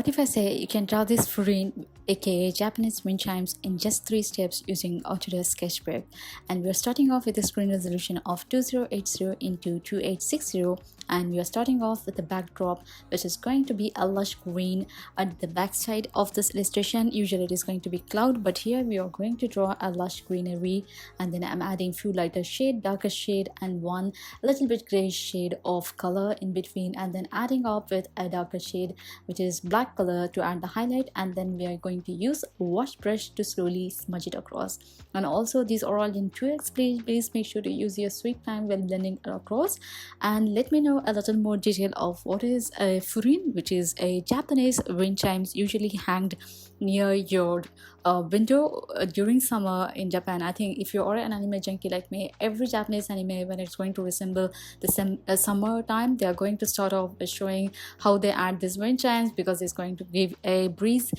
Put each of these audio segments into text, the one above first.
What if I say you can draw this Furin, aka Japanese wind chimes, in just 3 steps using Autodesk Sketchbook? And we are starting off with a screen resolution of 2080 into 2860, and we are starting off with a backdrop which is going to be a lush green. At the back side of this illustration, usually it is going to be cloud, but here we are going to draw a lush greenery, and then I'm adding few lighter shade, darker shade, and one little bit gray shade of color in between, and then adding up with a darker shade which is black color to add the highlight, and then we are going to use wash brush to slowly smudge it across. And also these are all in 2x. Please make sure to use your sweet time while blending it across. And let me know a little more detail of what is a furin, which is a Japanese wind chimes usually hanged near your window during summer in Japan. I think if you are an anime junkie like me, every Japanese anime, when it's going to resemble the summer time, they are going to start off by showing how they add these wind chimes because it's going to give a breeze.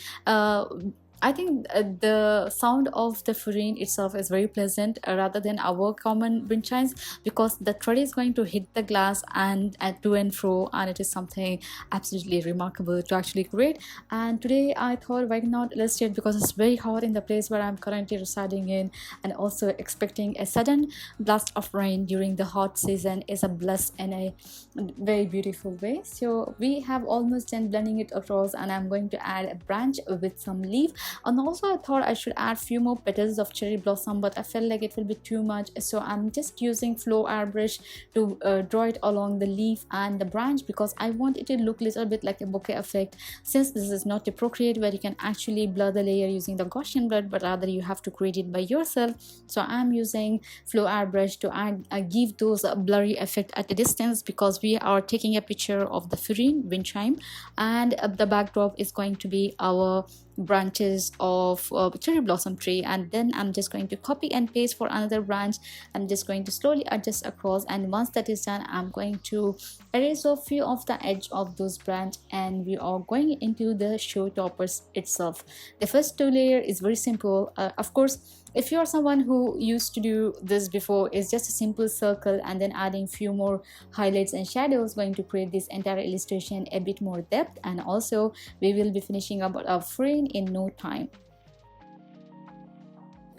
I think the sound of the furin itself is very pleasant rather than our common wind chimes, because the thread is going to hit the glass and to and fro, and it is something absolutely remarkable to actually create. And today I thought, why not illustrate, because it's very hot in the place where I'm currently residing in, and also expecting a sudden blast of rain during the hot season is a bless in a very beautiful way. So we have almost done blending it across, and I'm going to add a branch with some leaf. And also I thought I should add few more petals of cherry blossom, but I felt like it will be too much, so I'm just using flow airbrush to draw it along the leaf and the branch, because I want it to look a little bit like a bokeh effect, since this is not a Procreate where you can actually blur the layer using the Gaussian blur, but rather you have to create it by yourself. So I'm using flow airbrush to add give those blurry effect at a distance, because we are taking a picture of the furin wind chime, and the backdrop is going to be our branches of cherry blossom tree. And then I'm just going to copy and paste for another branch. I'm just going to slowly adjust across, and once that is done, I'm going to erase off few of the edge of those branch, and we are going into the show toppers itself. The first two layer is very simple. Of course, if you are someone who used to do this before, it's just a simple circle and then adding few more highlights and shadows, going to create this entire illustration a bit more depth. And also we will be finishing up our frame in no time.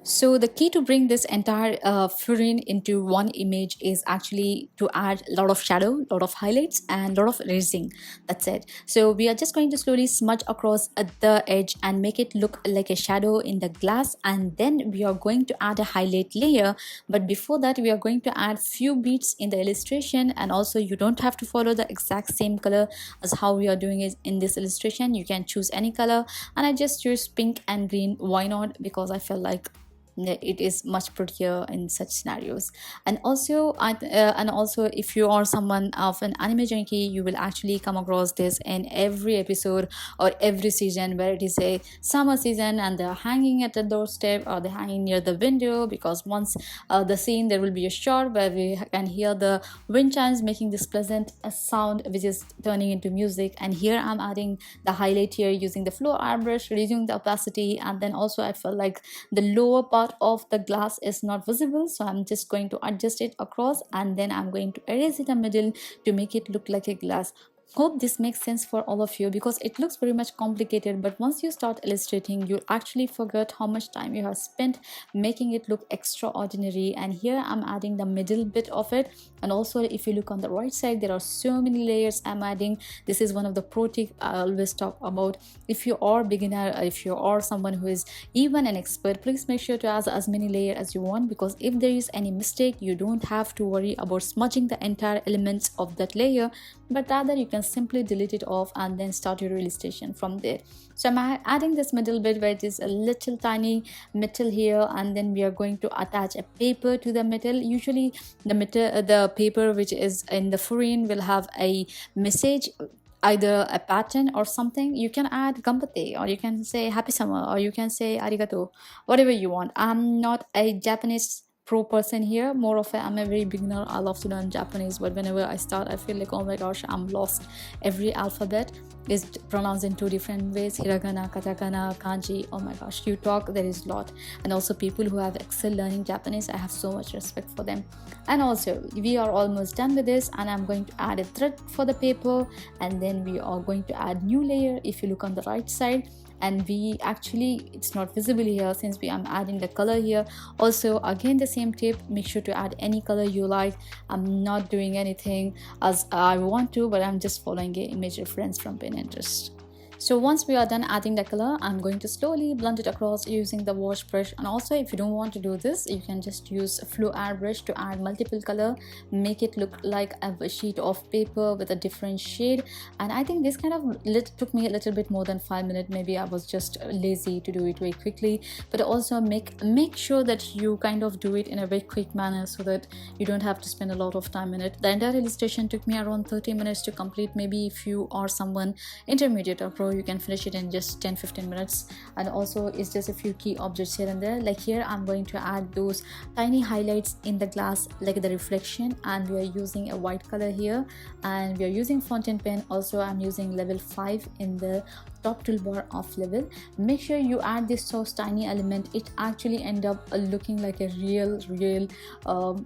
So the key to bring this entire furin into one image is actually to add a lot of shadow, a lot of highlights, and a lot of erasing. That's it. So we are just going to slowly smudge across at the edge and make it look like a shadow in the glass, and then we are going to add a highlight layer. But before that, we are going to add few beats in the illustration, and also you don't have to follow the exact same color as how we are doing it in this illustration. You can choose any color, and I just choose pink and green. Why not? Because I felt like it is much prettier in such scenarios. And also if you are someone of an anime junkie, you will actually come across this in every episode or every season, where it is a summer season and they're hanging at the doorstep or they're hanging near the window, because once the scene, there will be a shot where we can hear the wind chimes making this pleasant sound which is turning into music. And here I'm adding the highlight here using the flow airbrush, reducing the opacity, and then also I felt like the lower part of the glass is not visible, so I'm just going to adjust it across, and then I'm going to erase it in the middle to make it look like a glass. Hope this makes sense for all of you, because it looks very much complicated, but once you start illustrating, you actually forget how much time you have spent making it look extraordinary. And here I'm adding the middle bit of it. And also if you look on the right side, there are so many layers I'm adding. This is one of the pro tips I always talk about. If you are beginner, if you are someone who is even an expert, please make sure to add as many layers as you want, because if there is any mistake, you don't have to worry about smudging the entire elements of that layer, but rather you can simply delete it off and then start your illustration from there. So I'm adding this middle bit where it is a little tiny metal here, and then we are going to attach a paper to the metal. Usually the paper which is in the furin will have a message, either a pattern or something. You can add gambate, or you can say happy summer, or you can say arigato, whatever you want. I'm not a Japanese pro person here. More of I'm a very beginner. I love to learn Japanese, but whenever I start, I feel like, oh my gosh, I'm lost. Every alphabet is pronounced in 2 different ways: hiragana, katakana, kanji. Oh my gosh, you talk, there is a lot. And also people who have excelled learning Japanese, I have so much respect for them. And also we are almost done with this, and I'm going to add a thread for the paper, and then we are going to add new layer. If you look on the right side, and we actually, it's not visible here since I'm adding the color here. Also again the same tip, make sure to add any color you like. I'm not doing anything as I want to, but I'm just following an image reference from Pinterest. So once we are done adding the color, I'm going to slowly blend it across using the wash brush. And also if you don't want to do this, you can just use a flow add brush to add multiple color, make it look like a sheet of paper with a different shade. And I think this kind of took me a little bit more than 5 minutes. Maybe I was just lazy to do it very quickly, but also make sure that you kind of do it in a very quick manner so that you don't have to spend a lot of time in it. The entire illustration took me around 30 minutes to complete. Maybe if you are someone intermediate or pro, you can finish it in just 10-15 minutes. And also it's just a few key objects here and there. Like here I'm going to add those tiny highlights in the glass, like the reflection, and we are using a white color here, and we are using fountain pen. Also I'm using level 5 in the top toolbar of level. Make sure you add this so tiny element, it actually end up looking like a real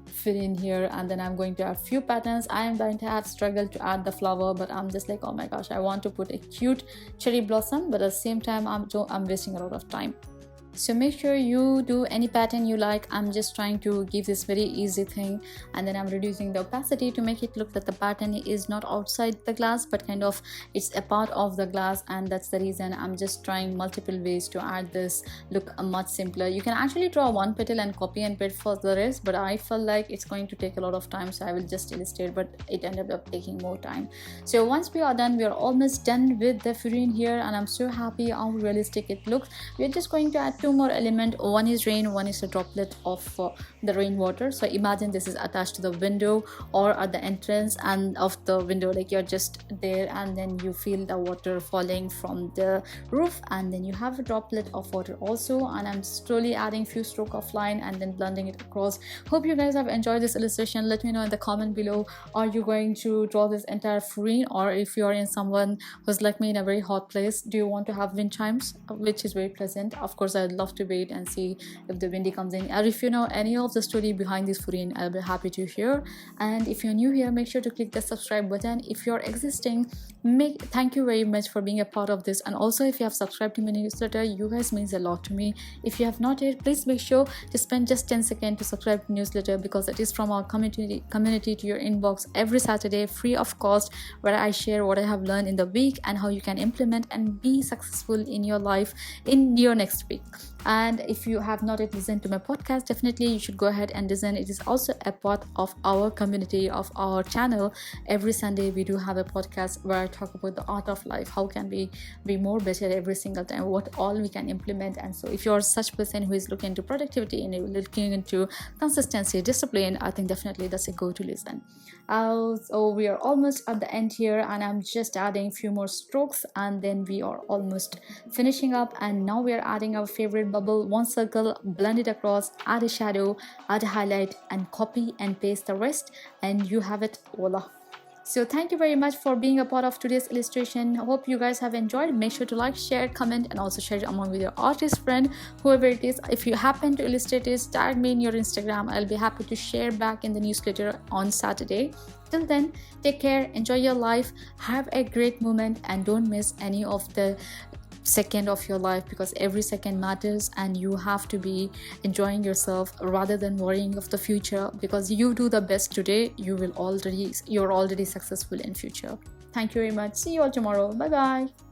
fill in here. And then I'm going to add few patterns. I am going to have struggled to add the flower, but I'm just like, oh my gosh, I want to put a cute cherry blossom, but at the same time I'm wasting a lot of time. So make sure you do any pattern you like. I'm just trying to give this very easy thing, and then I'm reducing the opacity to make it look that the pattern is not outside the glass but kind of it's a part of the glass. And that's the reason I'm just trying multiple ways to add this look much simpler. You can actually draw one petal and copy and paste for the rest, but I felt like it's going to take a lot of time, so I will just illustrate, but it ended up taking more time. So once we are done, we are almost done with the Furin here, and I'm so happy how realistic it looks. We're just going to add 2 more elements. One is rain, one is a droplet of the rainwater. So imagine this is attached to the window or at the entrance and of the window, like you're just there, and then you feel the water falling from the roof, and then you have a droplet of water also. And I'm slowly adding few stroke of line and then blending it across. Hope you guys have enjoyed this illustration. Let me know in the comment below, are you going to draw this entire Furin, or if you're in someone who's like me in a very hot place, do you want to have wind chimes, which is very pleasant? Of course I'd love to wait and see if the windy comes in, or if you know any of the story behind this Furin, I'll be happy to hear. And if you're new here, make sure to click the subscribe button. If you're existing, thank you very much for being a part of this. And also if you have subscribed to my newsletter, you guys means a lot to me. If you have not yet, please make sure to spend just 10 seconds to subscribe to the newsletter, because it is from our community to your inbox every Saturday, free of cost, where I share what I have learned in the week and how you can implement and be successful in your life in your next week. And if you have not yet listened to my podcast, definitely you should go ahead and listen. It is also a part of our community, of our channel. Every Sunday we do have a podcast where I talk about the art of life. How can we be more better every single time, what all we can implement. And so if you're such person who is looking into productivity and you're looking into consistency, discipline, I think definitely that's a go to listen. So we are almost at the end here, and I'm just adding a few more strokes, and then we are almost finishing up. And now we are adding our favorite bubble, one circle, blend it across, add a shadow, add a highlight, and copy and paste the rest, and you have it. Voila. So thank you very much for being a part of today's illustration. I hope you guys have enjoyed. Make sure to like, share, comment, and also share it among with your artist friend, whoever it is. If you happen to illustrate this, tag me in your Instagram. I'll be happy to share back in the newsletter on Saturday. Till then, take care, enjoy your life, have a great moment, and don't miss any of the second of your life, because every second matters, and you have to be enjoying yourself rather than worrying of the future, because you do the best today, you're already successful in future. Thank you very much. See you all tomorrow. Bye bye.